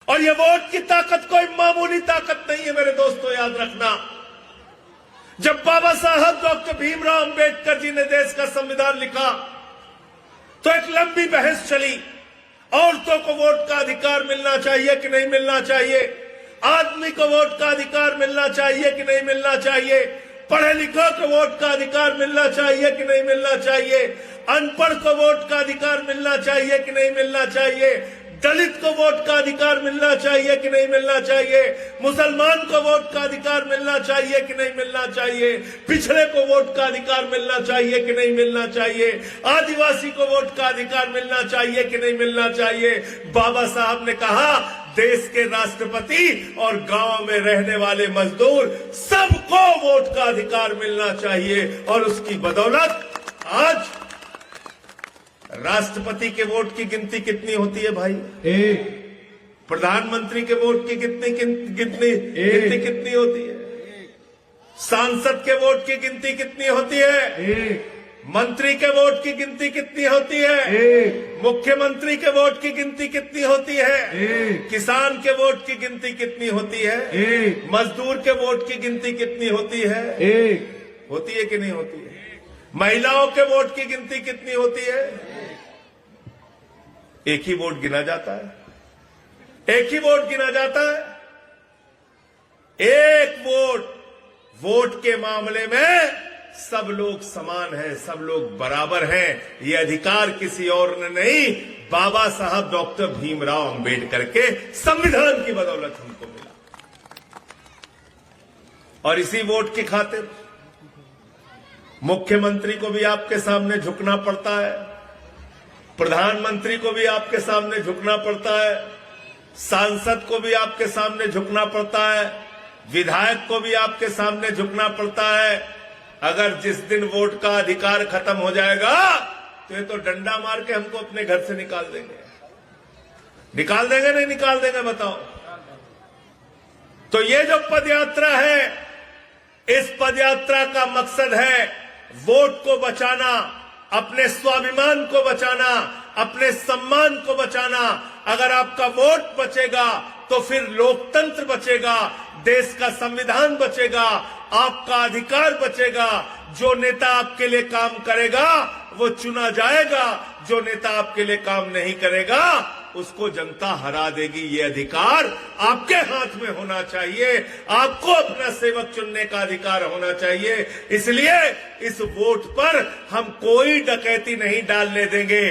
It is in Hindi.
और ये वोट की ताकत कोई मामूली ताकत नहीं है मेरे दोस्तों, याद रखना। जब बाबा साहब डॉक्टर भीमराव अंबेडकर जी ने देश का संविधान लिखा तो एक लंबी बहस चली, औरतों को वोट का अधिकार मिलना चाहिए कि नहीं मिलना चाहिए, आदमी को वोट का अधिकार मिलना चाहिए कि नहीं मिलना चाहिए, पढ़े लिखों को वोट का अधिकार मिलना चाहिए कि नहीं मिलना चाहिए, अनपढ़ को वोट का अधिकार मिलना चाहिए कि नहीं मिलना चाहिए, दलित को वोट का अधिकार मिलना चाहिए कि नहीं मिलना चाहिए, मुसलमान को वोट का अधिकार मिलना चाहिए कि नहीं मिलना चाहिए, पिछड़े को वोट का अधिकार मिलना चाहिए कि नहीं मिलना चाहिए, आदिवासी को वोट का अधिकार मिलना चाहिए कि नहीं मिलना चाहिए। बाबा साहब ने कहा देश के राष्ट्रपति और गांव में रहने वाले मजदूर सबको वोट का अधिकार मिलना चाहिए, और उसकी बदौलत आज राष्ट्रपति के वोट की गिनती कितनी होती है भाई? एक। प्रधानमंत्री के वोट की कितनी होती है? सांसद के वोट की गिनती कितनी होती है? एक। मंत्री के वोट की गिनती कितनी होती है? एक। मुख्यमंत्री के वोट की गिनती कितनी होती है? एक। किसान के वोट की गिनती कितनी होती है? एक। मजदूर के वोट की गिनती कितनी होती है? एक। होती है कि नहीं होती है? महिलाओं के वोट की गिनती कितनी होती है? एक ही वोट गिना जाता है, एक ही वोट गिना जाता है। एक वोट के मामले में सब लोग समान हैं, सब लोग बराबर हैं। ये अधिकार किसी और ने नहीं, बाबा साहब डॉक्टर भीमराव अंबेडकर के संविधान की बदौलत हमको मिला। और इसी वोट की खातिर मुख्यमंत्री को भी आपके सामने झुकना पड़ता है, प्रधानमंत्री को भी आपके सामने झुकना पड़ता है, सांसद को भी आपके सामने झुकना पड़ता है, विधायक को भी आपके सामने झुकना पड़ता है। अगर जिस दिन वोट का अधिकार खत्म हो जाएगा तो ये तो डंडा मार के हमको अपने घर से निकाल देंगे। निकाल देंगे नहीं निकाल देंगे बताओ? तो ये जो पदयात्रा है, इस पदयात्रा का मकसद है वोट को बचाना, अपने स्वाभिमान को बचाना, अपने सम्मान को बचाना। अगर आपका वोट बचेगा तो फिर लोकतंत्र बचेगा, देश का संविधान बचेगा, आपका अधिकार बचेगा। जो नेता आपके लिए काम करेगा वो चुना जाएगा, जो नेता आपके लिए काम नहीं करेगा उसको जनता हरा देगी। ये अधिकार आपके हाथ में होना चाहिए, आपको अपना सेवक चुनने का अधिकार होना चाहिए। इसलिए इस वोट पर हम कोई डकैती नहीं डालने देंगे।